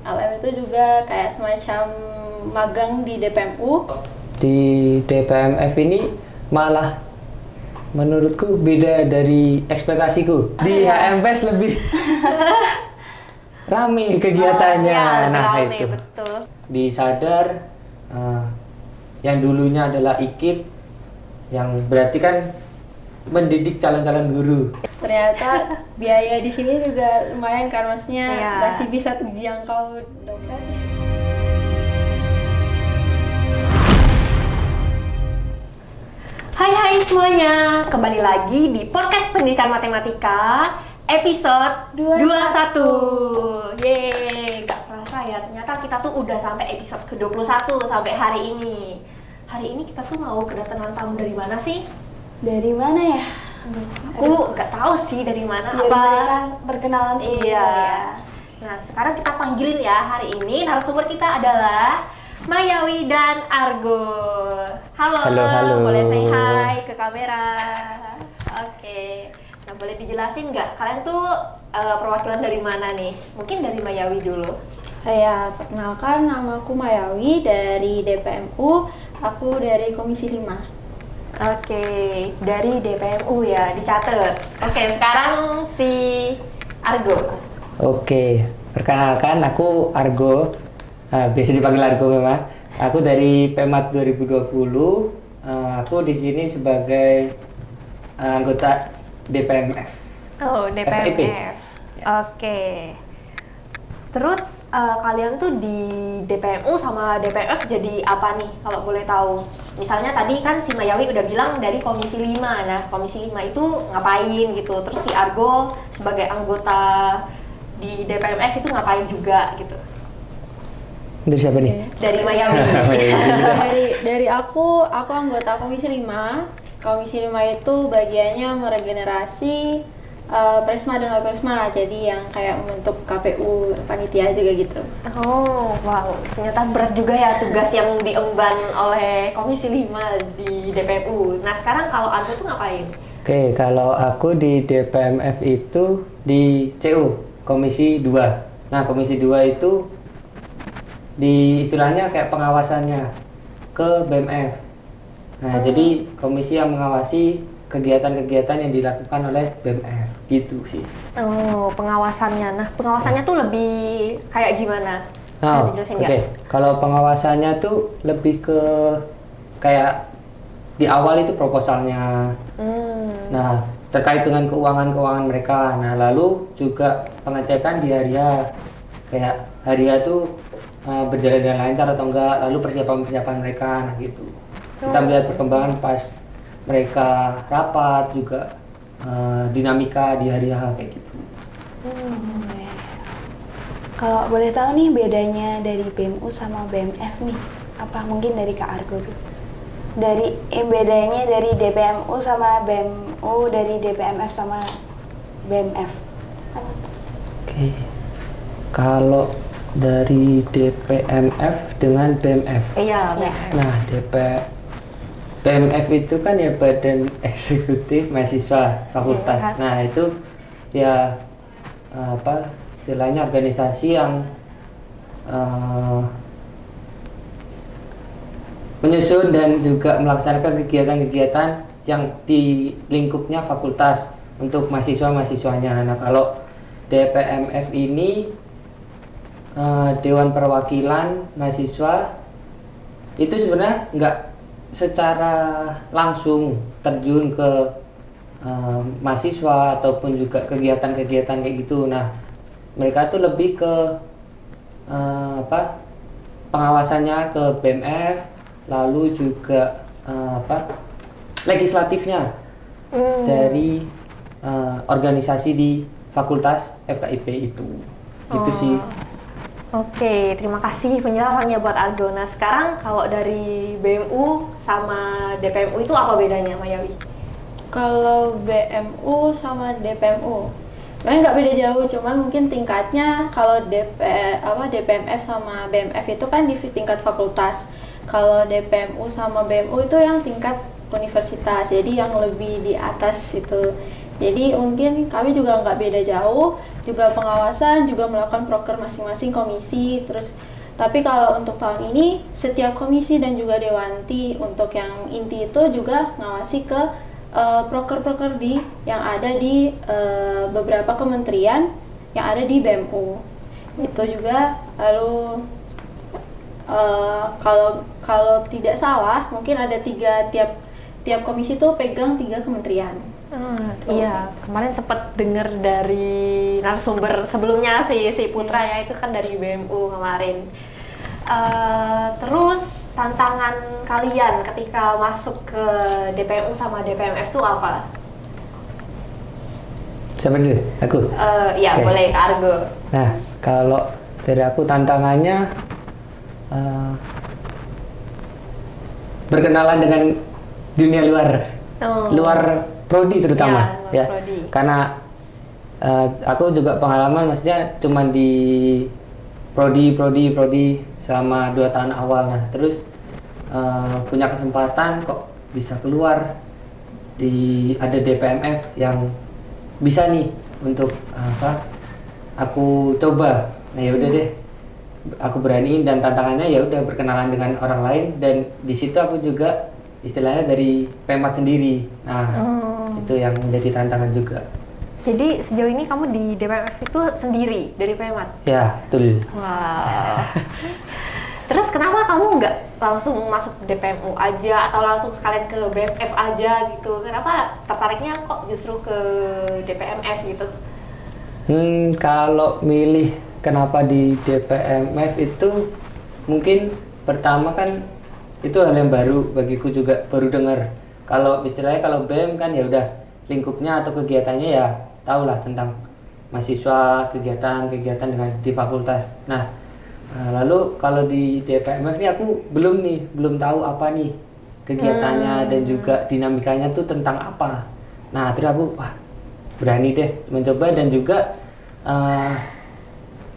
LM itu juga kayak semacam magang di DPMU. Di DPMF ini malah menurutku beda dari ekspektasiku. Di HMPS lebih rame kegiatannya. Rame, itu. betul. Di Sadar yang dulunya adalah IKIP, yang berarti kan mendidik calon-calon guru. Ternyata biaya di sini juga lumayan kan, maksudnya Iya. masih bisa terjangkau dompet. Hai semuanya, kembali lagi di podcast Pendidikan Matematika episode 21. Yeay, gak kerasa ya, ternyata kita tuh udah sampai episode ke-21 sampai hari ini. Hari ini kita tuh mau kedatangan tamu dari mana sih? Dari mana ya? Aku gak tahu sih dari mana. Biar mereka berkenalan semua Iya. ya. Nah, sekarang kita panggilin ya hari ini narasumber kita adalah Mayawi dan Argo. Halo, Halo. boleh say hi ke kamera. Oke. Nah, boleh dijelasin nggak kalian tuh perwakilan dari mana nih? Mungkin dari Mayawi dulu. Saya perkenalkan, nama aku Mayawi dari DPMU, aku dari Komisi 5. Oke, dari DPMU ya, dicatat. Oke, sekarang si Argo. Oke, perkenalkan aku Argo. Biasa dipanggil Argo memang. Aku dari PEMAT 2020. Aku di sini sebagai anggota DPMF. Oh, FIP. DPMF. Oke. Terus kalian tuh di DPMU sama DPMF jadi apa nih kalau boleh tahu? Misalnya tadi kan si Mayawi udah bilang dari Komisi 5. Nah, Komisi 5 itu ngapain gitu? Terus si Argo sebagai anggota di DPMF itu ngapain juga gitu? Dari siapa nih? Dari Mayawi. dari aku anggota Komisi 5. Komisi 5 itu bagiannya meregenerasi Presma dan Wapresma, jadi yang kayak membentuk KPU, panitia juga gitu. Oh, wow. Ternyata berat juga ya tugas yang diemban oleh Komisi 5 di DPMU. Nah, sekarang kalau Argo tuh ngapain? Oke, kalau aku di DPMF itu di CU, Komisi 2. Nah, Komisi 2 itu di istilahnya kayak pengawasannya ke BMF. Nah, jadi komisi yang mengawasi kegiatan-kegiatan yang dilakukan oleh BMF, gitu sih. Oh, pengawasannya. Nah, pengawasannya tuh lebih kayak gimana? Bisa dijelasin nggak? Oke. Kalau pengawasannya tuh lebih ke kayak di awal itu proposalnya. Nah, terkait dengan keuangan mereka. Nah, lalu juga pengecekan di Haria. Kayak Haria tuh berjalan dengan lancar atau enggak, lalu persiapan mereka, nah gitu. Kita melihat perkembangan pas mereka rapat juga, dinamika di hari H kayak gitu. Kalau boleh tahu nih bedanya dari BMU sama BMF nih, apa mungkin dari Kak Argo dulu? Bedanya dari DPMU sama BMU, dari DPMF sama BMF. Oke. Kalau dari DPMF dengan BMF. Iya, Nah, BMF itu kan ya Badan Eksekutif Mahasiswa Fakultas. Yes. Nah, itu ya apa istilahnya organisasi yang menyusun dan juga melaksanakan kegiatan-kegiatan yang di lingkupnya fakultas untuk mahasiswa-mahasiswanya. Nah, kalau DPMF ini Dewan Perwakilan Mahasiswa itu sebenarnya nggak secara langsung terjun ke mahasiswa ataupun juga kegiatan-kegiatan kayak gitu. Nah, mereka tuh lebih ke pengawasannya ke BMF, lalu juga legislatifnya dari organisasi di Fakultas FKIP itu. Gitu sih. Oke, terima kasih penjelasannya buat Argo. Nah, sekarang kalau dari BMU sama DPMU itu apa bedanya, Mayawi? Kalau BMU sama DPMU, sebenarnya nggak beda jauh, cuman mungkin tingkatnya kalau DPMF sama BMF itu kan di tingkat fakultas. Kalau DPMU sama BMU itu yang tingkat universitas, jadi yang lebih di atas itu. Jadi mungkin kami juga nggak beda jauh, juga pengawasan, juga melakukan proker masing-masing komisi. Terus, tapi kalau untuk tahun ini setiap komisi dan juga Dewanti untuk yang inti itu juga ngawasi ke proker-proker yang ada di beberapa kementerian yang ada di BMU. Itu juga lalu kalau tidak salah mungkin ada tiap komisi itu pegang 3 kementerian. Iya, kemarin sempat dengar dari narasumber sebelumnya si Putra ya, itu kan dari BMU kemarin. Terus tantangan kalian ketika masuk ke DPMU sama DPMF itu apa? Siapa dulu? Aku? Ya Oke. boleh ke Argo. Nah, kalau dari aku tantangannya berkenalan dengan dunia luar, luar prodi terutama, Ya, luar ya. prodi. Karena aku juga pengalaman, maksudnya cuman di prodi selama 2 tahun awal. Nah, terus punya kesempatan kok bisa keluar ada DPMF yang bisa nih untuk aku coba. Nah, ya udah deh, aku beraniin, dan tantangannya ya udah berkenalan dengan orang lain, dan di situ aku juga istilahnya dari Pemat sendiri. Nah, itu yang menjadi tantangan juga. Jadi sejauh ini kamu di DPMF itu sendiri dari Pemat? Ya, betul. Wow. Terus kenapa kamu nggak langsung masuk DPMU aja atau langsung sekalian ke BMF aja gitu? Kenapa tertariknya kok justru ke DPMF gitu? Kalau milih kenapa di DPMF itu mungkin pertama kan itu hal yang baru bagiku juga, baru dengar. Kalau istilahnya kalau BEM kan ya udah lingkupnya atau kegiatannya ya tahulah tentang mahasiswa, kegiatan dengan di fakultas. Nah, lalu kalau di DPMF ini aku belum tahu apa nih kegiatannya dan juga dinamikanya tuh tentang apa. Nah, terus aku berani deh mencoba, dan juga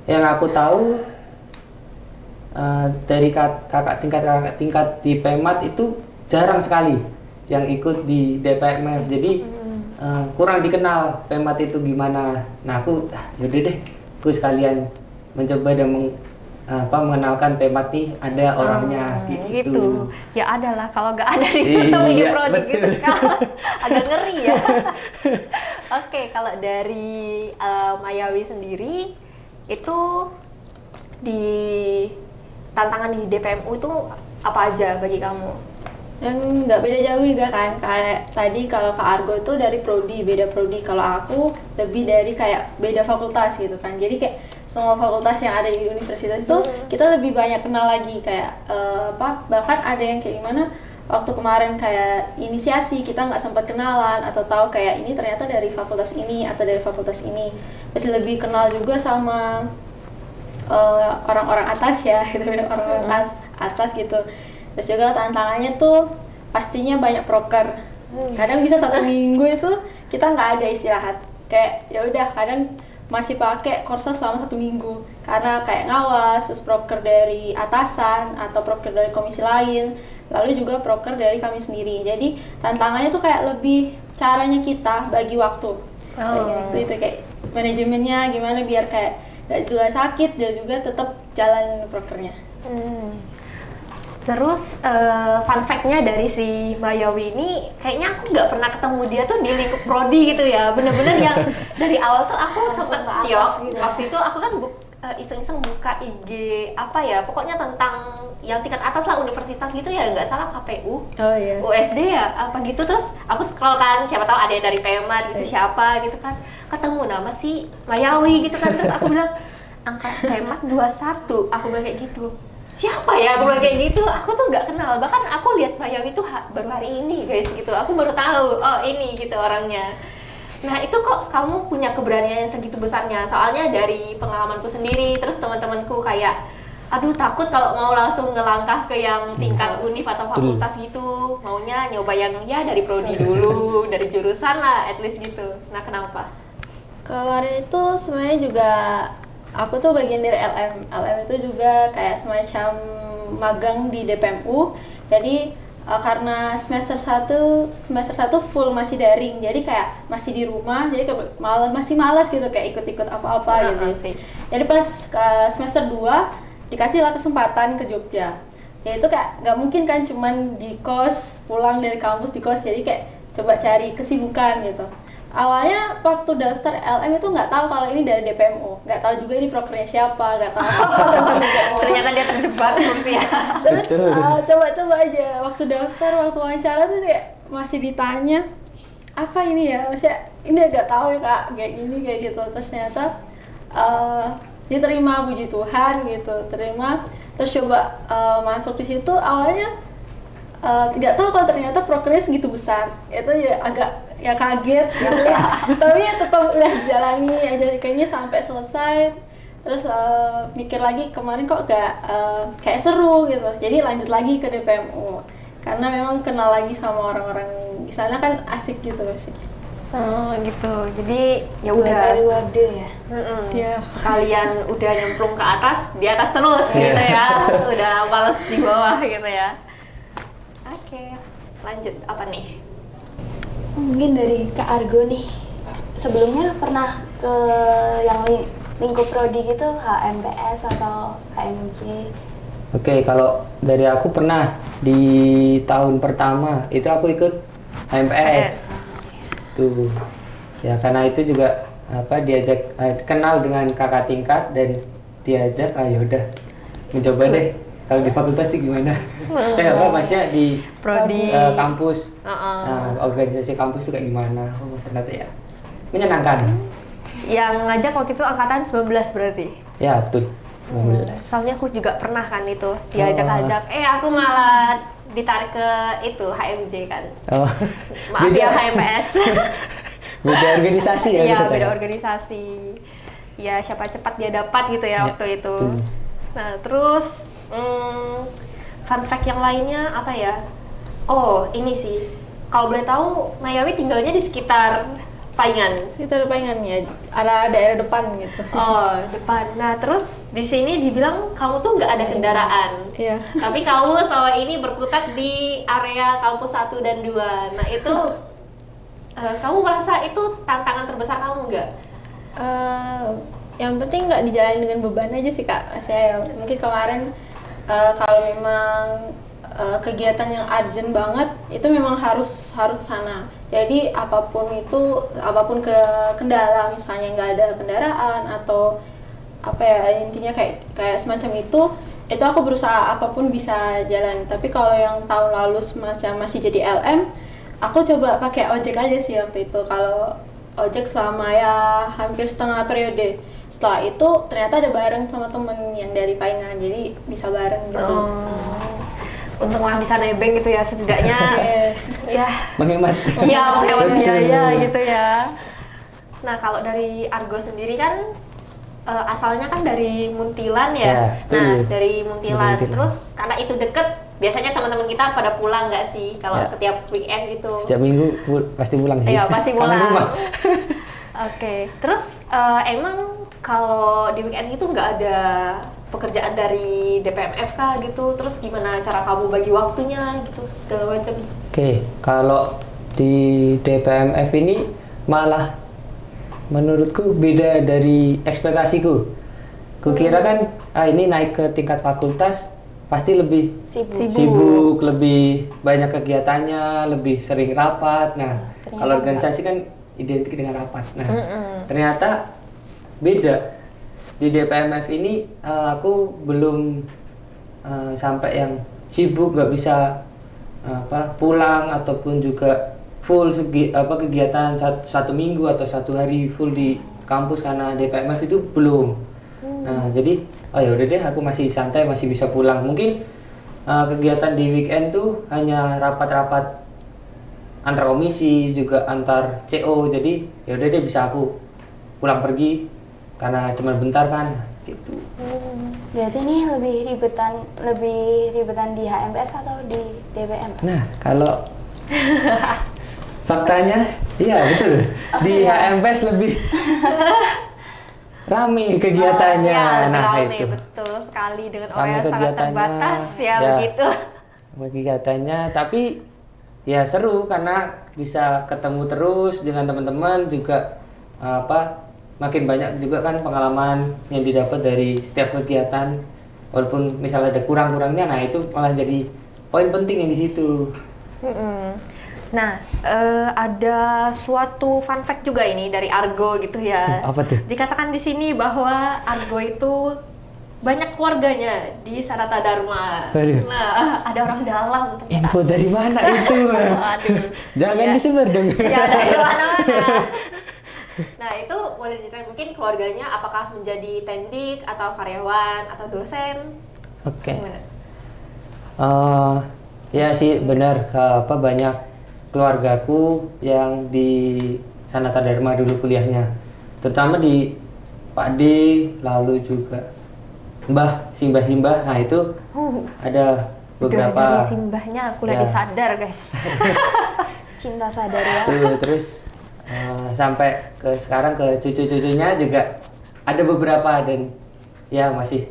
yang aku tahu dari kakak tingkat di Pemat itu jarang sekali yang ikut di DPMF. Jadi kurang dikenal Pemat itu gimana. Nah, aku yaudah deh, aku sekalian mencoba dan mengenalkan Pemat nih ada orangnya gitu. Ya ada lah, kalau nggak ada ditutup ini prodi gitu kan. Agak ngeri ya. Oke, kalau dari Mayawi sendiri itu di tantangan di DPMU itu apa aja bagi kamu? Yang nggak beda jauh juga kan, kayak tadi kalau Kak Argo itu dari prodi, beda prodi. Kalau aku lebih dari kayak beda fakultas gitu kan. Jadi kayak semua fakultas yang ada di universitas itu kita lebih banyak kenal lagi, kayak bahkan ada yang kayak gimana waktu kemarin kayak inisiasi kita nggak sempat kenalan atau tahu kayak ini ternyata dari fakultas ini atau dari fakultas ini. Terus lebih kenal juga sama orang-orang atas ya, gitu, orang-orang atas gitu. Terus juga tantangannya tuh pastinya banyak proker. Kadang bisa 1 minggu itu kita nggak ada istirahat. Kayak ya udah kadang masih pakai kursus selama 1 minggu karena kayak ngawas, terus proker dari atasan atau proker dari komisi lain, lalu juga proker dari kami sendiri. Jadi tantangannya tuh kayak lebih caranya kita bagi waktu. Itu kayak manajemennya gimana biar kayak gak juga sakit, dia juga tetap jalan prokernya. Terus fun fact-nya dari si Mayawi ini, kayaknya aku nggak pernah ketemu dia tuh di lingkup prodi gitu ya. Bener-bener yang dari awal tuh aku sempet syok gitu. Waktu itu aku kan iseng-iseng buka IG apa ya, pokoknya tentang yang tingkat atas lah, universitas gitu ya, nggak salah KPU, Oh iya. USD ya, apa gitu. Terus aku scroll kan, siapa tahu ada yang dari Pemat gitu, siapa gitu kan, ketemu nama si Mayawi gitu kan. Terus aku bilang, angka Pemat 21, aku bilang kayak gitu. Siapa ya, aku bilang kayak gitu, aku tuh nggak kenal. Bahkan aku lihat Mayawi tuh baru hari ini guys gitu, aku baru tahu, oh ini gitu orangnya. Nah itu kok kamu punya keberanian yang segitu besarnya? Soalnya dari pengalamanku sendiri, terus teman-temanku kayak aduh takut kalau mau langsung ngelangkah ke yang tingkat univ atau fakultas gitu, maunya nyoba yang ya dari prodi dulu, dari jurusan lah at least gitu. Nah kenapa? Kemarin itu sebenarnya juga aku tuh bagian dari LM itu juga kayak semacam magang di DPMU. Jadi karena semester 1 full masih daring, jadi kayak masih di rumah, jadi kayak masih malas gitu kayak ikut-ikut apa-apa gitu sih. Jadi pas semester 2 dikasih lah kesempatan ke Jogja, ya itu kayak nggak mungkin kan cuman di kos, pulang dari kampus di kos, jadi kayak coba cari kesibukan gitu. Awalnya waktu daftar LM itu nggak tahu kalau ini dari DPMU, nggak tahu juga ini prokernya siapa, nggak tahu tentang DPMU. Ternyata dia terjebak ya. Terus coba-coba aja waktu daftar, waktu wawancara tuh kayak masih ditanya apa ini ya, maksudnya ini agak tahu ya kak kayak gini kayak gitu. Terus ternyata diterima, puji Tuhan gitu, terima. Terus coba masuk di situ, awalnya tidak tahu kalau ternyata prokernya segitu besar. Itu ya agak ya kaget gitu ya. Tapi ya tetap udah jalani aja kayaknya sampai selesai. Terus mikir lagi kemarin kok gak kayak seru gitu. Jadi lanjut lagi ke DPMU. Karena memang kenal lagi sama orang-orang di sana kan asik gitu sih. Oh gitu. Jadi ya udah Waduh ya. Iya. Sekalian udah nyemplung ke atas, di atas terus gitu ya. Udah males di bawah gitu ya. Oke, lanjut apa nih? Mungkin dari Kak Argo nih, sebelumnya pernah ke yang lingkup prodi gitu, HMPS atau HMJ? Oke, kalau dari aku pernah di tahun pertama itu aku ikut HMPS. Tuh. Ya karena itu juga diajak kenal dengan kakak tingkat dan diajak udah mencoba deh kalau di fakultas itu gimana. Maksudnya di Prodi kampus. Nah, organisasi kampus itu kayak gimana? Oh, ternyata ya menyenangkan. Yang ngajak waktu itu angkatan 19 berarti? Ya, betul. 19. Soalnya aku juga pernah kan itu diajak-ajak, aku malah ditarik ke itu HMJ kan. Oh. Maaf ya HMPS. Beda organisasi ya? Iya, gitu, beda ya? organisasi. Ya siapa cepat dia dapat gitu ya waktu itu. betul. Nah terus fun fact yang lainnya apa ya? Oh ini sih, kalau boleh tahu Mayawi tinggalnya di sekitar Paingan. Itu Paingan ya, arah daerah depan gitu. Oh, depan. Nah, terus di sini dibilang kamu tuh nggak ada kendaraan. Iya. Tapi kamu selama ini berkutat di area kampus 1 dan 2. Nah, itu kamu merasa itu tantangan terbesar kamu nggak? Yang penting nggak dijalani dengan beban aja sih kak. Saya mungkin kemarin kalau memang kegiatan yang urgent banget itu memang harus sana. Jadi apapun kendala, misalnya nggak ada kendaraan atau apa ya intinya kayak semacam itu aku berusaha apapun bisa jalan. Tapi kalau yang tahun lalu masih jadi LM, aku coba pakai ojek aja sih waktu itu. Kalau ojek selama ya hampir setengah periode. Setelah itu ternyata ada bareng sama temen yang dari Paingan, jadi bisa bareng gitu. Untunglah bisa nebeng gitu ya setidaknya. Ya Menghemat. iya menghemat biaya gitu ya. Nah kalau dari Argo sendiri kan asalnya kan dari Muntilan ya. Nah dari Muntilan. Terus karena itu deket, biasanya teman-teman kita pada pulang nggak sih kalau setiap weekend gitu? Setiap minggu pasti pulang sih. Iya pasti pulang. Kangen rumah. Oke. Terus emang kalau di weekend itu nggak ada pekerjaan dari DPMF kah gitu? Terus gimana cara kamu bagi waktunya gitu segala macam? Oke, kalau di DPMF ini malah menurutku beda dari ekspektasiku. Kukira kan ini naik ke tingkat fakultas pasti lebih sibuk, lebih banyak kegiatannya, lebih sering rapat. Nah, kalau organisasi kan identik dengan rapat. Nah, ternyata beda. Di DPMF ini aku belum sampai yang sibuk, nggak bisa pulang ataupun juga full kegiatan satu minggu atau satu hari full di kampus karena DPMF itu belum. Nah jadi ya udah deh aku masih santai, masih bisa pulang. Mungkin kegiatan di weekend tuh hanya rapat-rapat antar komisi juga antar CO, jadi ya udah deh bisa aku pulang pergi karena cuma bentar kan gitu. Berarti ini lebih ribetan di HMPS atau di DPM? Nah kalau faktanya iya betul, di HMPS lebih rame kegiatannya. Ya, nah rame, itu betul sekali dengan rame orang yang sangat terbatas ya begitu. kegiatannya, tapi ya seru karena bisa ketemu terus dengan teman-teman juga, makin banyak juga kan pengalaman yang didapat dari setiap kegiatan, walaupun misalnya ada kurang-kurangnya, nah itu malah jadi poin penting yang di situ. Nah, ada suatu fun fact juga ini dari Argo gitu ya. Apa tuh? Dikatakan di sini bahwa Argo itu banyak keluarganya di Sanata Dharma. Waduh. Nah, ada orang dalam. ternyata. Info dari mana itu? Aduh. Jangan Ya. disebar dong. Ya, dari mana-mana. Nah, itu boleh diceritain mungkin keluarganya apakah menjadi tendik atau karyawan atau dosen? Oke. Gimana? Ya sih benar, banyak keluargaku yang di Sanata Dharma dulu kuliahnya, terutama di Pak D, lalu juga Mbah Simbah. Nah itu ada Udah beberapa dari simbahnya aku lagi Ya. sadar, guys. Cinta sadar ya. tuh, terus sampai ke sekarang ke cucu-cucunya juga ada beberapa, dan ya masih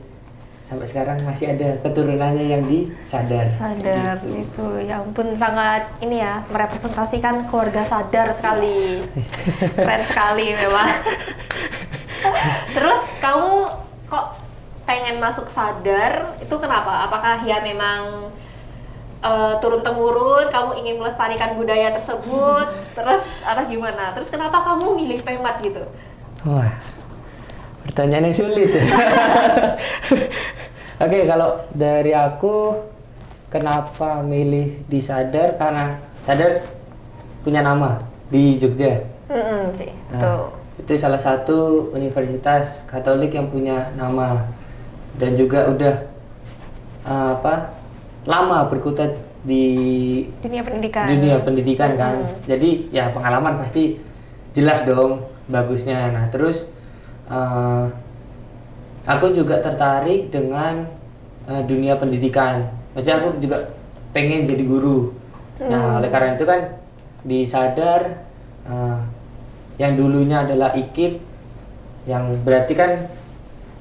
sampai sekarang masih ada keturunannya yang disadar. Sadar Gitu. itu, ya ampun, sangat ini ya, merepresentasikan keluarga sadar sekali. Keren sekali memang. Terus kamu kok pengen masuk sadar itu kenapa? Apakah ya memang turun temurun kamu ingin melestarikan budaya tersebut, terus atau gimana? Terus kenapa kamu milih Pemat gitu? Wah, pertanyaan yang sulit ya. Oke, kalau dari aku kenapa milih di Sadar, karena Sadar punya nama di Jogja. Sih, Nah, tuh. itu salah satu universitas Katolik yang punya nama, dan juga udah lama berkutat di Dunia pendidikan. dunia pendidikan kan. Jadi ya pengalaman pasti jelas dong bagusnya. Nah terus aku juga tertarik dengan dunia pendidikan. Maksudnya aku juga pengen jadi guru. Nah oleh karena itu kan di Sadar yang dulunya adalah IKIP, yang berarti kan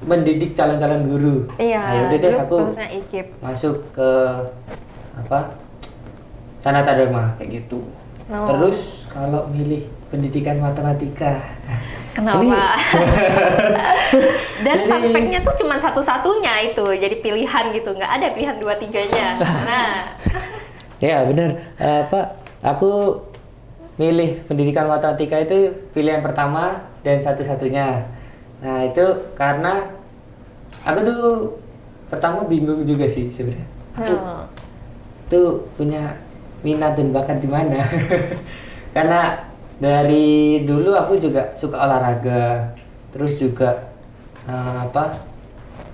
mendidik calon-calon guru. Iya, Nah, yaudah deh dulu aku khususnya IKIP. masuk ke Sanata Dharma kayak gitu. Oh. Terus kalau milih pendidikan matematika, Kenapa? Dan Jadi- fun fact-nya tuh cuma satu-satunya itu, jadi pilihan gitu, nggak ada pilihan 2-3-nya. Nah, ya benar, aku milih pendidikan matematika itu pilihan pertama dan satu-satunya. Nah itu karena aku tuh pertama bingung juga sih sebenarnya. Aku hmm, tuh punya minat dan bakat di mana. Karena dari dulu aku juga suka olahraga, terus juga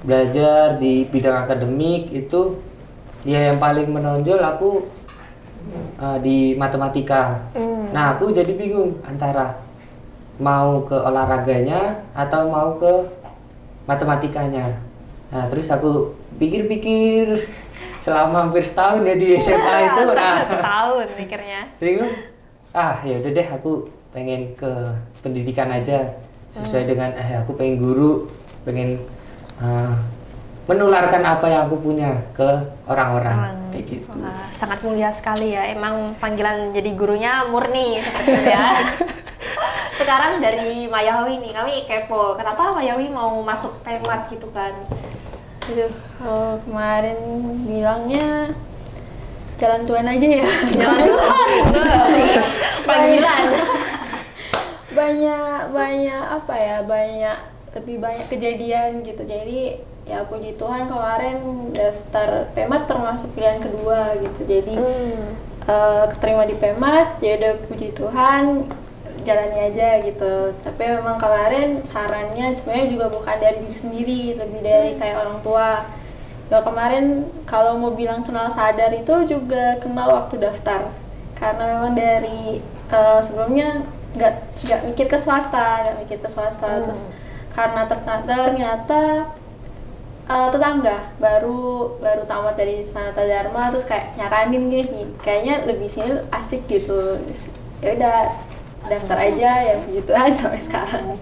belajar di bidang akademik itu ya yang paling menonjol aku di matematika. Nah aku jadi bingung antara mau ke olahraganya atau mau ke matematikanya. Nah terus aku pikir-pikir selama hampir setahun ya di SMA itu. Nah setahun mikirnya. bingung, ya udah deh aku pengen ke pendidikan aja sesuai dengan aku pengen guru, pengen menularkan apa yang aku punya ke orang-orang kayak gitu. Wah, sangat mulia sekali ya, emang panggilan jadi gurunya murni sepertinya. Sekarang dari Mayawi nih, kami kepo, kenapa Mayawi mau masuk Pemat gitu kan? Aduh, kalau kemarin bilangnya jalan Tuhan aja ya. Jangan Tuhan, panggilan. banyak apa ya, lebih banyak kejadian gitu. Jadi ya puji Tuhan kemarin daftar Pemat termasuk pilihan kedua gitu. Jadi keterima di Pemat, ya udah puji Tuhan, jalani aja gitu. Tapi memang kemarin sarannya sebenarnya juga bukan dari diri sendiri, lebih dari kayak orang tua. Ya kemarin kalau mau bilang kenal Sadar itu juga kenal waktu daftar, karena memang dari sebelumnya nggak mikir ke swasta, terus karena ternyata tetangga baru tamat dari Sanata Dharma, terus kayak nyaranin gini, kayaknya lebih sini asik gitu. Ya udah daftar aja, ya begitu aja sampai sekarang.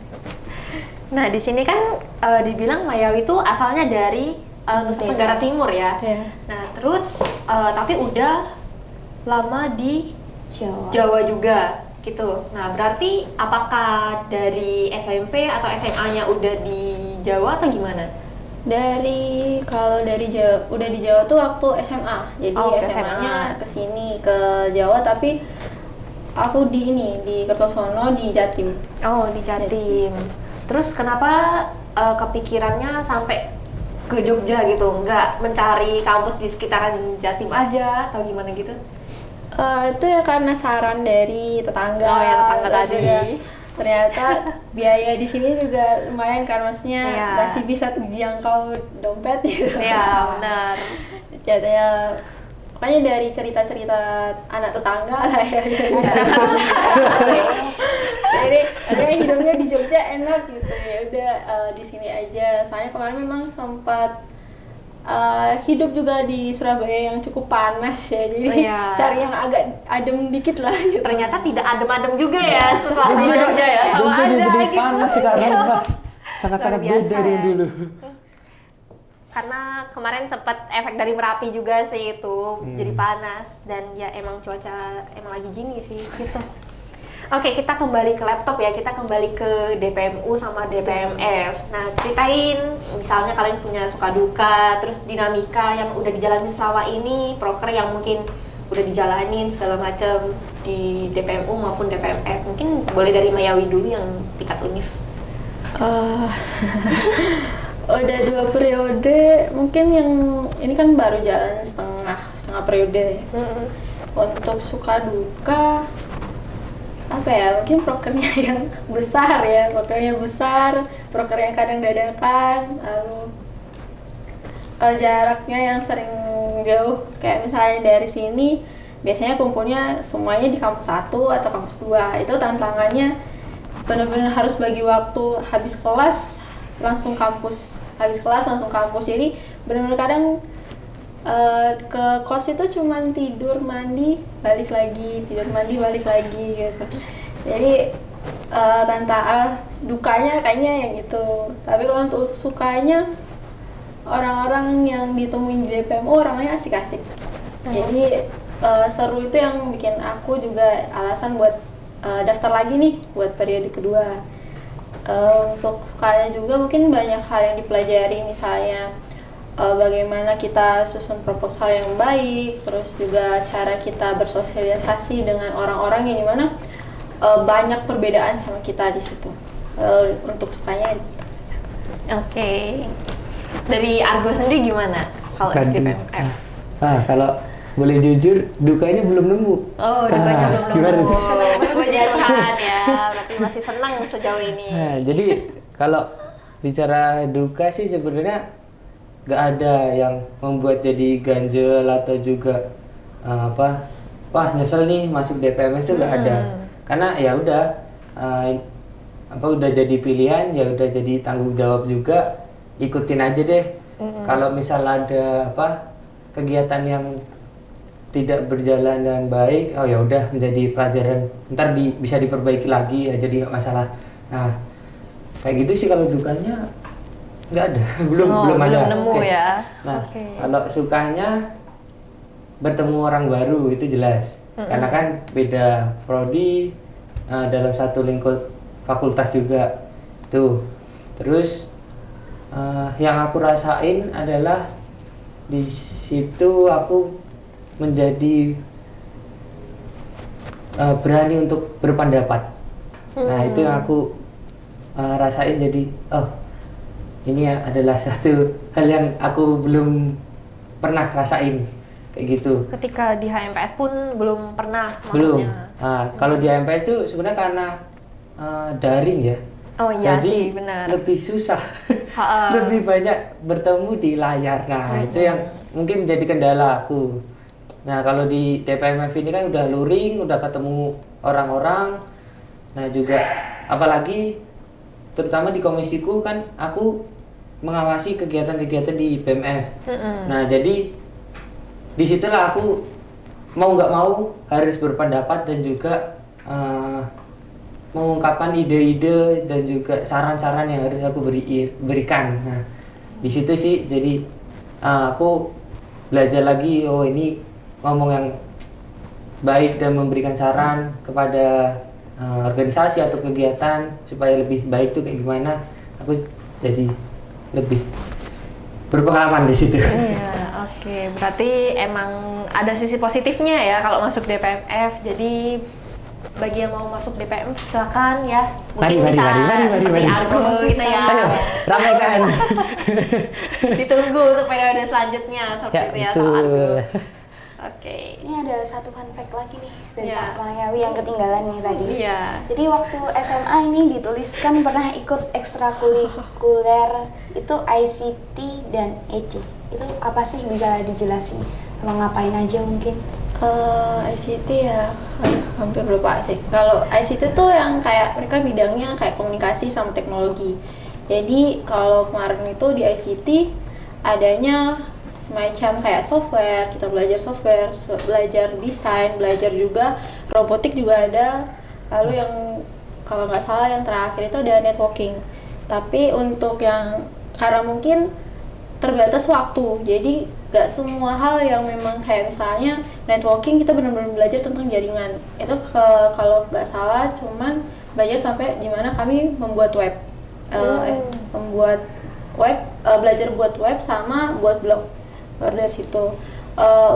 Nah di sini kan dibilang Mayawi itu asalnya dari Nusa Tenggara Timur ya. Iya. Nah terus tapi udah lama di Jawa. Jawa juga gitu. Nah berarti apakah dari SMP atau SMA-nya udah di Jawa atau gimana? Kalau dari Jawa, udah di Jawa tuh waktu SMA. Jadi Oh, ke SMA-nya kesini ke Jawa, tapi aku di Kertosono di Jatim. Oh di Jatim. Terus kenapa kepikirannya sampai ke Jogja gitu? Nggak mencari kampus di sekitaran Jatim aja atau gimana gitu? Itu ya karena saran dari tetangga. Oh, ya, tetangga Terus tadi. juga ternyata biaya di sini juga lumayan kan, maksudnya Iya. masih bisa terjangkau dompet gitu. Iya benar. Jadinya pokoknya dari cerita-cerita anak tetangga lah ya bisa dibilang. Jadi hidupnya di Jogja enak gitu, ya udah di sini aja. Soalnya kemarin memang sempat hidup juga di Surabaya yang cukup panas ya, jadi Iya. cari yang agak adem dikit lah gitu. Ternyata tidak adem-adem juga ya setelah di Jogja ya. Sama Jogja aja jadi gitu. panas sekarang, Iya. Mbak. Sangat-sangat Luar biasa beda dari yang ya. dulu. Karena kemarin sempat efek dari Merapi juga sih itu jadi panas dan ya emang cuaca emang lagi gini sih gitu. Oke, kita kembali ke laptop ya, kita kembali ke DPMU sama DPMF. Nah, ceritain misalnya kalian punya suka duka, terus dinamika yang udah dijalanin selama ini, proker yang mungkin udah dijalanin segala macam di DPMU maupun DPMF. Mungkin boleh dari Mayawi dulu yang tingkat univ. Udah 2 periode, mungkin yang ini kan baru jalan setengah periode ya. Untuk suka duka apa ya, mungkin prokernya yang besar ya, proker yang kadang dadakan, lalu jaraknya yang sering jauh, kayak misalnya dari sini biasanya kumpulnya semuanya di kampus 1 atau kampus 2. Itu tantangannya benar-benar harus bagi waktu, habis kelas langsung kampus, jadi benar-benar kadang ke kos itu cuman tidur mandi balik lagi gitu. Jadi dukanya kayaknya yang itu. Tapi kalau untuk sukanya, orang-orang yang ditemuin di DPMU orangnya asik-asik. Jadi seru, itu yang bikin aku juga alasan buat daftar lagi nih buat periode kedua. Untuk sukanya juga mungkin banyak hal yang dipelajari, misalnya bagaimana kita susun proposal yang baik, terus juga cara kita bersosialisasi dengan orang-orang yang dimana banyak perbedaan sama kita di situ. Untuk sukanya. Oke. Dari Argo sendiri gimana kalau Suka di duka. DPMF? Kalau boleh jujur, dukanya belum nemu. Oh, dukanya belum gimana nemu. tuh? Puji Tuhan ya, berarti masih senang sejauh ini. Nah, jadi kalau bicara duka sih sebenarnya nggak ada yang membuat jadi ganjel atau juga wah nyesel nih masuk DPMS itu nggak ada, karena ya udah udah jadi pilihan, ya udah jadi tanggung jawab juga, ikutin aja deh. Kalau misal ada kegiatan yang tidak berjalan dengan baik, oh ya udah menjadi pelajaran, ntar bisa diperbaiki lagi ya, jadi nggak masalah. Nah kayak gitu sih kalau dukanya nggak ada. belum ada. Belum nemu Oke. ya. Nah Oke. kalau sukanya bertemu orang baru itu jelas, karena kan beda prodi, dalam satu lingkup fakultas juga tuh. Terus yang aku rasain adalah di situ aku menjadi berani untuk berpendapat. Nah itu yang aku rasain, jadi ini adalah satu hal yang aku belum pernah rasain kayak gitu. Ketika di HMPS pun belum pernah Belum. maksudnya. Kalau di HMPS itu sebenarnya karena daring ya. Oh iya Jadi sih, benar. lebih susah, Ha-ha. lebih banyak bertemu di layar. Nah itu yang mungkin menjadi kendala aku. Nah kalau di DPMF ini kan udah luring, udah ketemu orang-orang. Nah juga apalagi terutama di komisiku kan aku mengawasi kegiatan-kegiatan di BMF. Nah jadi disitulah aku mau nggak mau harus berpendapat dan juga mengungkapkan ide-ide dan juga saran-saran yang harus aku berikan. Nah di situ sih jadi aku belajar lagi, oh ini ngomong yang baik dan memberikan saran kepada organisasi atau kegiatan supaya lebih baik tuh kayak gimana. Aku jadi lebih berpengalaman di situ. Iya, oke. Berarti emang ada sisi positifnya ya kalau masuk DPMF. Jadi bagi yang mau masuk DPM silakan ya. Mari. seperti Argo gitu ya. Ayo, ramaikan. Ditunggu untuk periode selanjutnya seperti itu ya soal Argo. betul. Oke. Ini ada satu fun fact lagi nih dari Iya. Kak Mayawi yang ketinggalan nih tadi. Iya. Jadi waktu SMA ini dituliskan pernah ikut ekstrakurikuler itu ICT dan EC. Itu apa sih, bisa dijelasin? Sama ngapain aja mungkin? ICT ya, hampir lupa sih. Kalau ICT tuh yang kayak mereka bidangnya kayak komunikasi sama teknologi. Jadi kalau kemarin itu di ICT adanya semacam kayak software, kita belajar software, belajar desain, belajar juga robotik juga ada. Lalu yang kalau nggak salah yang terakhir itu ada networking. Tapi untuk yang karena mungkin terbatas waktu, jadi nggak semua hal yang memang kayak misalnya networking kita benar-benar belajar tentang jaringan. Itu kalau nggak salah cuman belajar sampai dimana kami membuat web, membuat web, belajar buat web sama buat blog. Baru dari situ.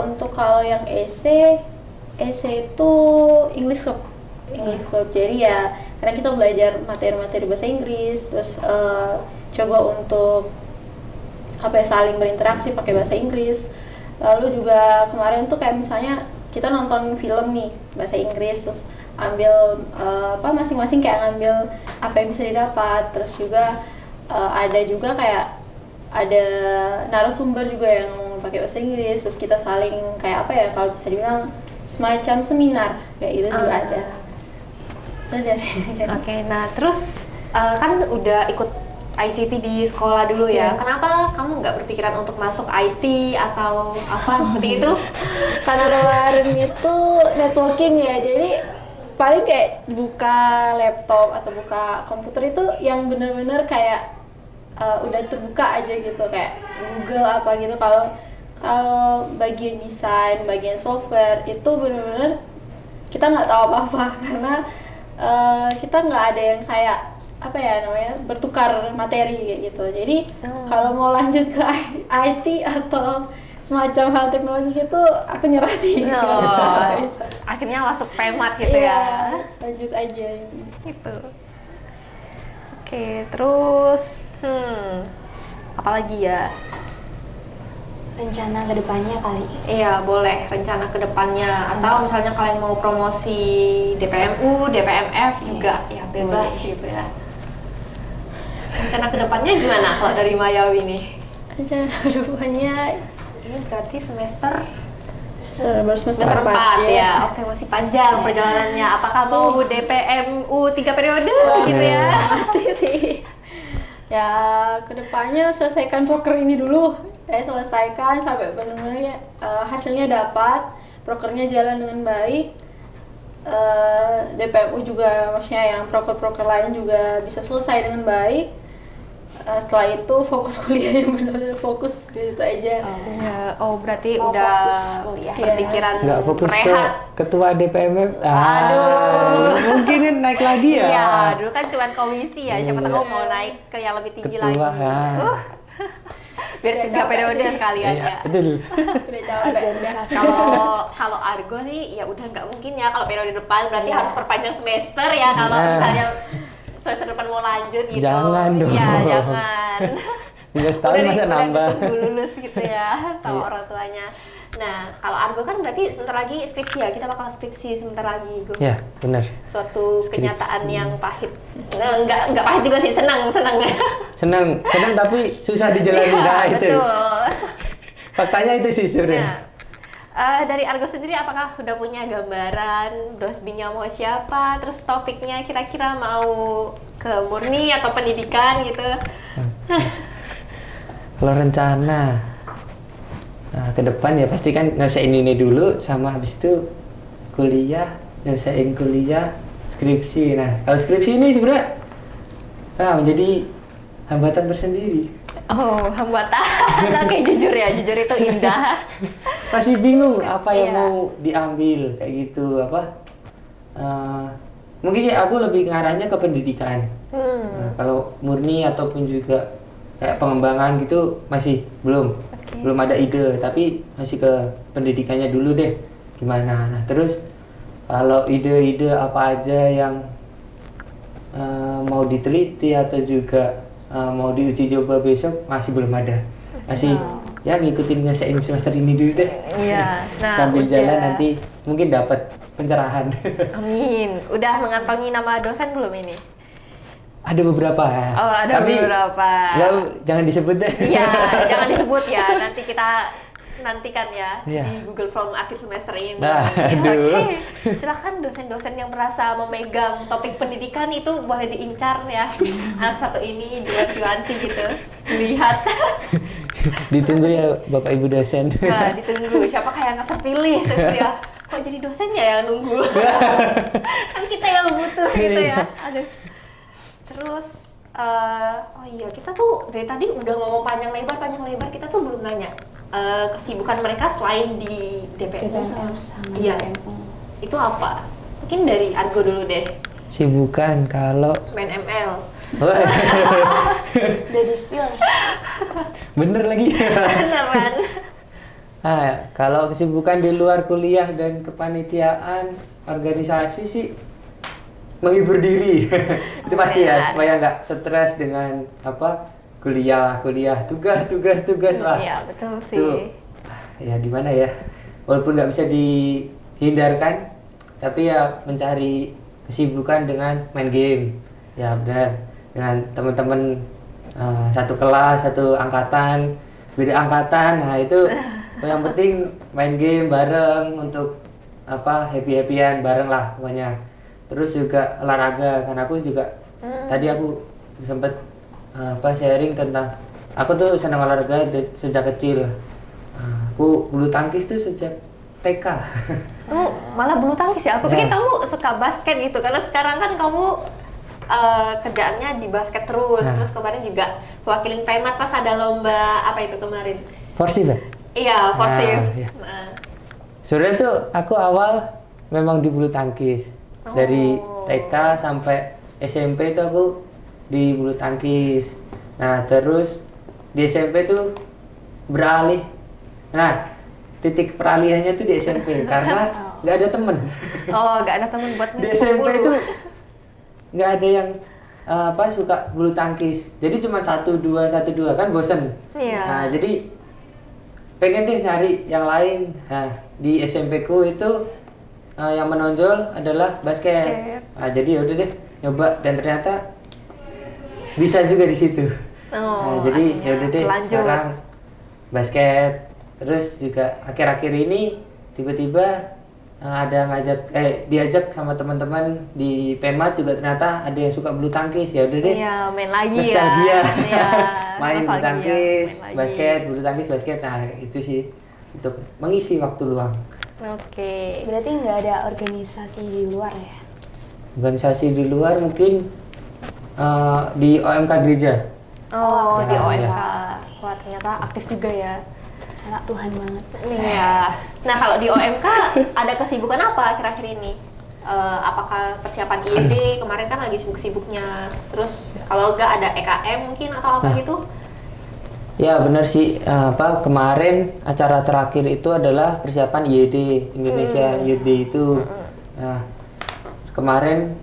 Untuk kalau yang EC itu English Club. Jadi ya karena kita belajar materi-materi bahasa Inggris, terus coba untuk saling berinteraksi pakai bahasa Inggris. Lalu juga kemarin tuh kayak misalnya kita nonton film nih bahasa Inggris, terus ambil masing-masing kayak ngambil apa yang bisa didapat. Terus juga ada juga kayak ada narasumber juga yang ngomong pakai bahasa Inggris, terus kita saling kayak kalau bisa dibilang semacam seminar kayak gitu juga ada. Oke, nah terus kan udah ikut ICT di sekolah dulu ya. Kenapa kamu nggak berpikiran untuk masuk IT atau apa seperti itu? Karena kemarin itu networking ya, jadi paling kayak buka laptop atau buka komputer itu yang bener-bener kayak udah terbuka aja gitu, kayak Google apa gitu. Kalau bagian desain, bagian software itu bener-bener kita nggak tahu apa-apa karena kita nggak ada yang kayak bertukar materi kayak gitu. Jadi kalau mau lanjut ke IT atau semacam hal teknologi gitu, aku nyerah sih. Akhirnya masuk pemat gitu ya. Lanjut aja Gitu. Oke, terus apalagi ya? Rencana kedepannya kali. Iya, boleh rencana kedepannya. Atau misalnya kalian mau promosi DPMU, DPMF juga, ya bebas gitu ya. Rencana kedepannya gimana kalau dari Mayawi nih? Rencana kedepannya Ini berarti semester baru semester 4 ya. Oke, masih panjang perjalanannya. Apakah mau DPMU 3 periode gitu ya? Nanti sih. Ya, kedepannya selesaikan proker ini dulu. Selesaikan sampai benar-benar hasilnya dapat, prokernya jalan dengan baik. DPMU juga maksudnya yang proker-proker lain juga bisa selesai dengan baik. Setelah itu fokus kuliah yang benar-benar fokus gitu aja. Berarti Mau udah fokus kuliah. berpikiran Nggak fokus ke rehat. ketua DPMF. Aduh. Mungkin naik lagi ya. Iya, dulu kan cuma komisi ya. Siapa tahu Iya. mau naik ke yang lebih tinggi Ketua, lagi. ya. Biar 3 periode sekalian Iya, ya. betul. Udah capek. Organisasi. Kalau Argo sih ya udah nggak mungkin ya kalau periode depan, berarti harus perpanjang semester ya kalau Nah. misalnya semester depan mau lanjut gitu. Jangan dong. Iya, jangan. 3 tahun masa nambah. Udah lulus gitu ya sama Iya. orang tuanya. Nah, kalau Argo kan berarti sebentar lagi skripsi ya, kita bakal skripsi sebentar lagi, Go. Ya, benar. Suatu Skripsi. kenyataan yang pahit. Nah, enggak pahit juga sih, senang. Senang tapi susah dijalani. Nah, itu. Betul. Faktanya itu sih sebenarnya. Nah, dari Argo sendiri apakah udah punya gambaran brosbingnya mau siapa, terus topiknya kira-kira mau ke murni atau pendidikan gitu? Kalau rencana ke depan ya pasti kan nyelesain ini dulu, sama habis itu nyelesain kuliah, skripsi. Nah, kalau skripsi ini sebenarnya menjadi hambatan tersendiri. Oh, hambatan. Oke, jujur ya, jujur itu indah. Masih bingung apa yang Iya. mau diambil kayak gitu apa. Mungkin ya aku lebih ngarahnya ke pendidikan. Nah, kalau murni ataupun juga kayak pengembangan gitu masih belum ada ide, tapi masih ke pendidikannya dulu deh gimana. Nah terus kalau ide-ide apa aja yang mau diteliti atau juga mau diuji coba besok masih belum ada, masih ya ngikutin ngesain semester ini dulu deh. Iya. Nah, Sambil udah. jalan nanti mungkin dapat pencerahan. Amin. Udah mengantongi nama dosen belum ini? Ada beberapa. Oh, ada tapi beberapa. nggak, jangan disebut deh. Iya, jangan disebut ya. Nanti kita nantikan ya Iya. di Google Form akhir semester ini. Nah, Ya, aduh. oke. Silakan dosen-dosen yang merasa memegang topik pendidikan itu boleh diincar ya. Anak satu ini, Juwanti gitu. Lihat. Ditunggu ya Bapak Ibu dosen. Nah, ditunggu siapa kayak yang terpilih gitu ya. Kok jadi dosen ya yang nunggu? Kan kita yang butuh gitu ya. Aduh. Terus oh iya, kita tuh dari tadi udah ngomong panjang lebar, kita tuh belum nanya kesibukan mereka selain di DPMU sama iya, BMU. itu apa? Mungkin dari Argo dulu deh, Sibukan kalau main ML. Udah di spill nih. bener lagi. Beneran? Kalau kesibukan di luar kuliah dan kepanitiaan organisasi sih menghibur diri. Itu pasti ya, Benar. supaya nggak stres dengan apa kuliah tugas lah. Iya, betul sih. Itu ya gimana ya, walaupun nggak bisa dihindarkan, tapi ya mencari kesibukan dengan main game. Ya benar, dengan teman-teman satu kelas, satu angkatan, beda angkatan. Nah itu yang penting main game bareng untuk apa, happy-happyan bareng lah pokoknya. Terus juga olahraga, karena aku juga tadi aku sempet sharing tentang aku tuh senang olahraga sejak kecil. Aku bulu tangkis tuh sejak TK. Kamu malah bulu tangkis ya? Aku pikir Ya. kamu suka basket gitu, karena sekarang kan kamu kerjaannya di basket terus. Nah. Terus kemarin juga wakilin Premat pas ada lomba apa itu kemarin? Porsi Mbak? Iya, Forsif. iya. Nah. Sebenarnya tuh aku awal memang di bulu tangkis. Dari Oh. TK sampai SMP itu aku di bulu tangkis. Nah terus di SMP tuh beralih. Nah titik peralihannya tuh di SMP karena nggak ada temen. Oh, gak ada temen buat Di SMP itu nggak ada yang suka bulu tangkis. Jadi cuma 1-2 kan bosen. Iya. Nah jadi pengen deh nyari yang lain. Nah di SMP ku itu yang menonjol adalah basket. Basket. Nah jadi yaudah deh nyoba dan ternyata bisa juga di situ. Oh, Nah, jadi akhirnya yaudah deh lanjut. sekarang basket. Terus juga akhir-akhir ini tiba-tiba ada diajak sama teman-teman di Pemat juga, ternyata ada yang suka bulu tangkis. Ya udah deh. Iya, main lagi Nostalgia. ya. Iya, Main bulu nostalgia, tangkis, main lagi. basket, bulu tangkis, basket. Nah, itu sih untuk mengisi waktu luang. Oke. Berarti nggak ada organisasi di luar ya? Organisasi di luar mungkin di OMK gereja. Oh, di Ya, OMK. ya. Wah, ternyata aktif juga ya. Anak Tuhan banget. Iya. Nah, kalau di OMK ada kesibukan apa akhir-akhir ini? Apakah persiapan IED kemarin kan lagi sibuk-sibuknya. Terus kalau enggak ada EKM mungkin atau apa Nah. gitu? Ya benar sih, kemarin acara terakhir itu adalah persiapan IED Indonesia IED itu. Nah kemarin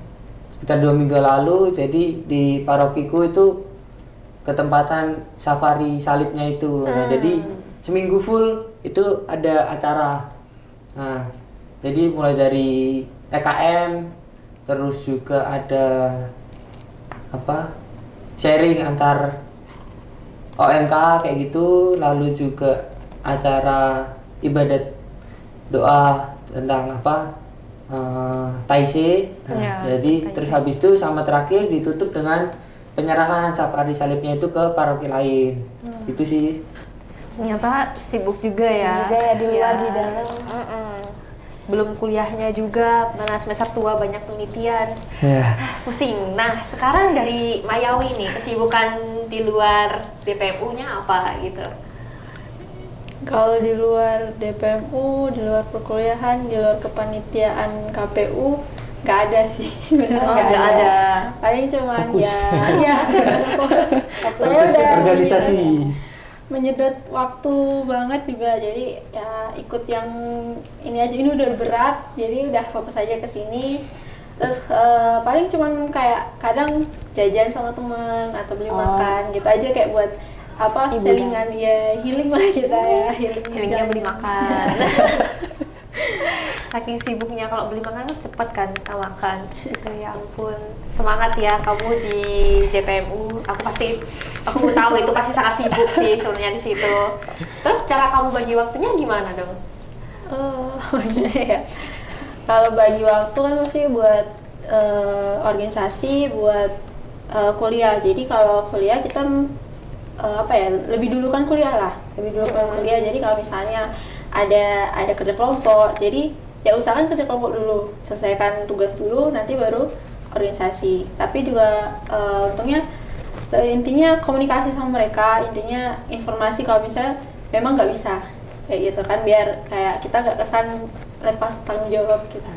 sekitar 2 minggu lalu, jadi di parokiku itu ketempatan safari salibnya itu. Nah jadi seminggu full itu ada acara. Nah jadi mulai dari EKM, terus juga ada sharing antar OMK kayak gitu, lalu juga acara ibadat doa tentang Taise. Nah, Ya, jadi Taise. terus habis itu sama terakhir ditutup dengan penyerahan safari salibnya itu ke paroki lain. Itu sih. Ternyata sibuk juga ya. Juga ya, di luar, Iya. di dalam. Belum kuliahnya juga, mana semester tua banyak penelitian. Ya. Pusing. Nah, sekarang dari Mayawi nih, kesibukan di luar DPMU-nya apa gitu? Kalau di luar DPMU, di luar perkuliahan, di luar kepanitiaan KPU, nggak ada sih. Beneran Oh, nggak nggak ada. ada. Paling cuman Fokus. ya Fokus organisasi. menyedot waktu banget juga, jadi ya ikut yang ini aja, ini udah berat, jadi udah fokus aja ke sini. Terus paling cuman kayak kadang jajan sama temen atau beli makan gitu aja, kayak buat apa selingan ya, healing lah kita ya, Healingnya beli jajan. makan. Saking sibuknya kalau beli makan kan cepet kan kita makan. Terus itu ya ampun, semangat ya kamu di DPMU. Aku tahu itu pasti sangat sibuk sih sebenarnya di situ. Terus cara kamu bagi waktunya gimana dong? Oh, ya. Kalau bagi waktu kan pasti buat organisasi, buat kuliah. Jadi kalau kuliah kita apa ya, lebih dulu kan kuliah lah, lebih dulu kan kuliah. Jadi kalau misalnya ada kerja kelompok, jadi ya usahakan kerja kelompok dulu, selesaikan tugas dulu, nanti baru organisasi. Tapi juga untungnya intinya komunikasi sama mereka, intinya informasi kalau misalnya memang nggak bisa kayak gitu kan, biar kayak kita nggak kesan lepas tanggung jawab kita.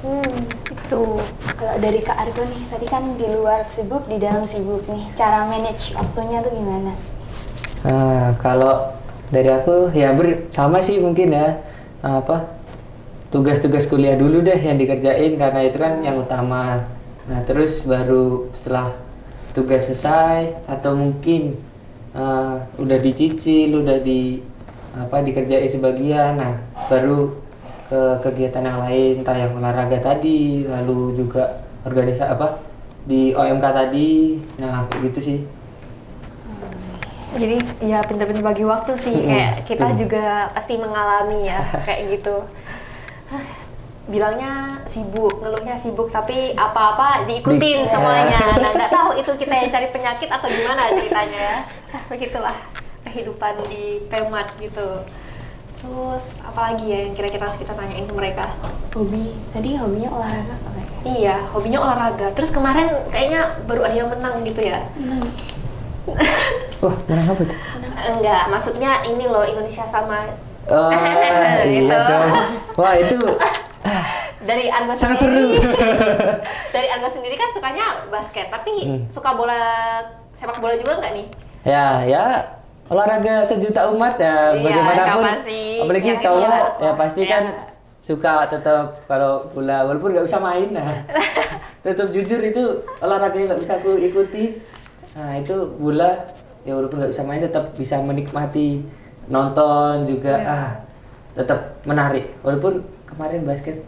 Itu. Kalau dari Kak Argo nih, tadi kan di luar sibuk, di dalam sibuk nih. Cara manage waktunya tuh gimana? Kalau dari aku ya sama sih mungkin ya, tugas-tugas kuliah dulu deh yang dikerjain karena itu kan yang utama. Nah terus baru setelah tugas selesai atau mungkin udah dicicil, udah dikerjain sebagian, nah baru ke kegiatan yang lain, entah yang olahraga tadi, lalu juga organisasi di OMK tadi, nah kayak gitu sih. Jadi ya pintar-pintar bagi waktu sih, kayak kita betul. juga pasti mengalami ya kayak gitu. Bilangnya sibuk, ngeluhnya sibuk, tapi apa-apa diikutin semuanya. Nah nggak tahu itu kita yang cari penyakit atau gimana ceritanya ya. Begitulah kehidupan di Pemat gitu. Terus apalagi ya yang kira-kira harus kita tanyain ke mereka? Hobi, tadi hobinya olahraga apa ya? Iya, hobinya olahraga. Terus kemarin kayaknya baru ada yang menang gitu ya? Wah, menang apa tuh? Enggak, maksudnya ini loh, Indonesia sama Oh, iya Gitu. dong. Wah, itu dari Argo sangat sendiri. seru. Dari Argo sendiri kan sukanya basket, tapi suka sepak bola juga nggak nih? Ya, olahraga sejuta umat ya, Iya, bagaimanapun. siapa sih Apalagi yang cowok nggak ya pasti Iya. kan suka tetap kalau bola, walaupun nggak bisa main, nah tetap jujur itu olahraga yang nggak bisa aku ikuti. Nah itu bola ya walaupun nggak bisa main tetap bisa menikmati, nonton juga tetap menarik. Walaupun kemarin basket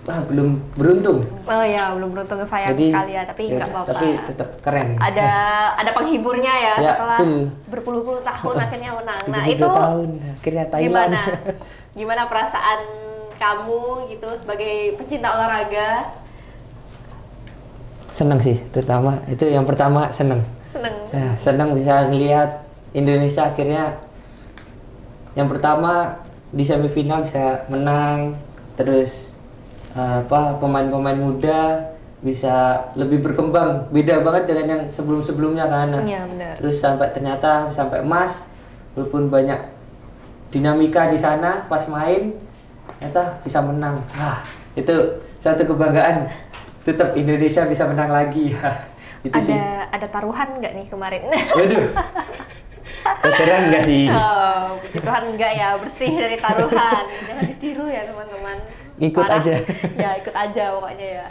belum beruntung. Oh ya, belum beruntung, sayang Jadi, sekali ya, tapi nggak apa-apa. Tapi tetap keren. Ada penghiburnya ya, Ya, setelah betul. berpuluh-puluh tahun akhirnya menang. Nah 32 itu tahun akhirnya Thailand. gimana perasaan kamu gitu sebagai pencinta olahraga? Seneng sih, terutama itu yang pertama seneng. Seneng. Nah, seneng bisa ngelihat Indonesia akhirnya yang pertama di semifinal bisa menang, terus pemain-pemain muda bisa lebih berkembang, beda banget dengan yang sebelum-sebelumnya kan. Iya benar. Terus sampai emas, walaupun banyak dinamika di sana pas main, ternyata bisa menang. Itu satu kebanggaan. Tetap Indonesia bisa menang lagi. Itu sih. Ada taruhan nggak nih kemarin? Waduh. Veteran enggak sih? Oh, puji Tuhan enggak ya, bersih dari taruhan. Jangan ditiru ya teman-teman. Ikut Parah. aja. Ya ikut aja pokoknya ya.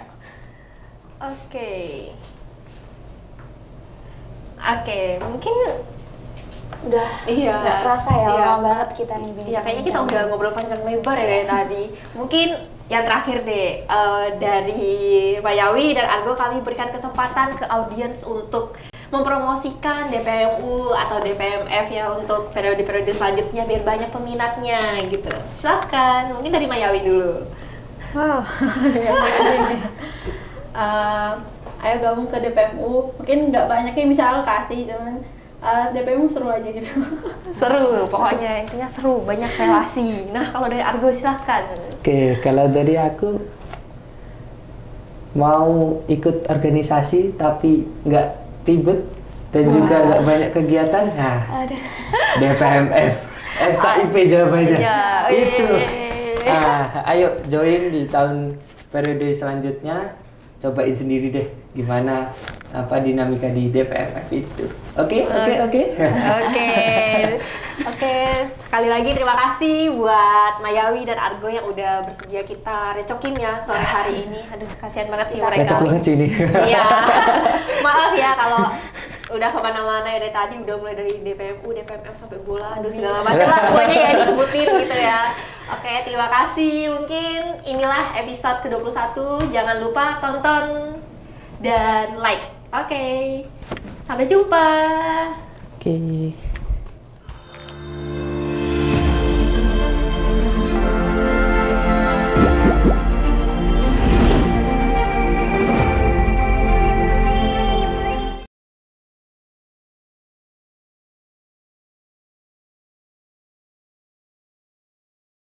Oke, mungkin Udah Iya. nggak kerasa ya, Iya. lama banget kita nih bincang. ya kayaknya kita udah ngobrol panjang lebar ya dari tadi. Mungkin yang terakhir deh, dari Mayawi dan Argo kami berikan kesempatan ke audiens untuk mempromosikan DPMU atau DPMF ya untuk periode-periode selanjutnya biar banyak peminatnya gitu. Silakan, mungkin dari Mayawi dulu. Wow, ayo gabung ke DPMU. Mungkin nggak banyak yang bisa aku kasih, cuman DPMU seru aja gitu. Seru, pokoknya intinya seru, banyak relasi. Nah, kalau dari Argo silahkan. Oke, kalau dari aku mau ikut organisasi tapi nggak ribet, dan juga nggak banyak kegiatan. Nah, Aduh. DPMF, FKIP jawabannya. Iya, Itu. Ayo join di tahun periode selanjutnya. Cobain sendiri deh gimana apa dinamika di DPMF itu. Oke. Oke, sekali lagi terima kasih buat Mayawi dan Argo yang udah bersedia kita recokin ya sore hari ini. Aduh, kasihan banget sih mereka. Lecok banget sih ini. Iya, maaf ya kalau udah kemana-mana ya dari tadi, udah mulai dari DPMU, DPMF sampai bola, aduh segala macam lah semuanya ya disebutin gitu ya. Oke, terima kasih. Mungkin inilah episode ke-21. Jangan lupa tonton dan like. Oke, sampai jumpa. Oke.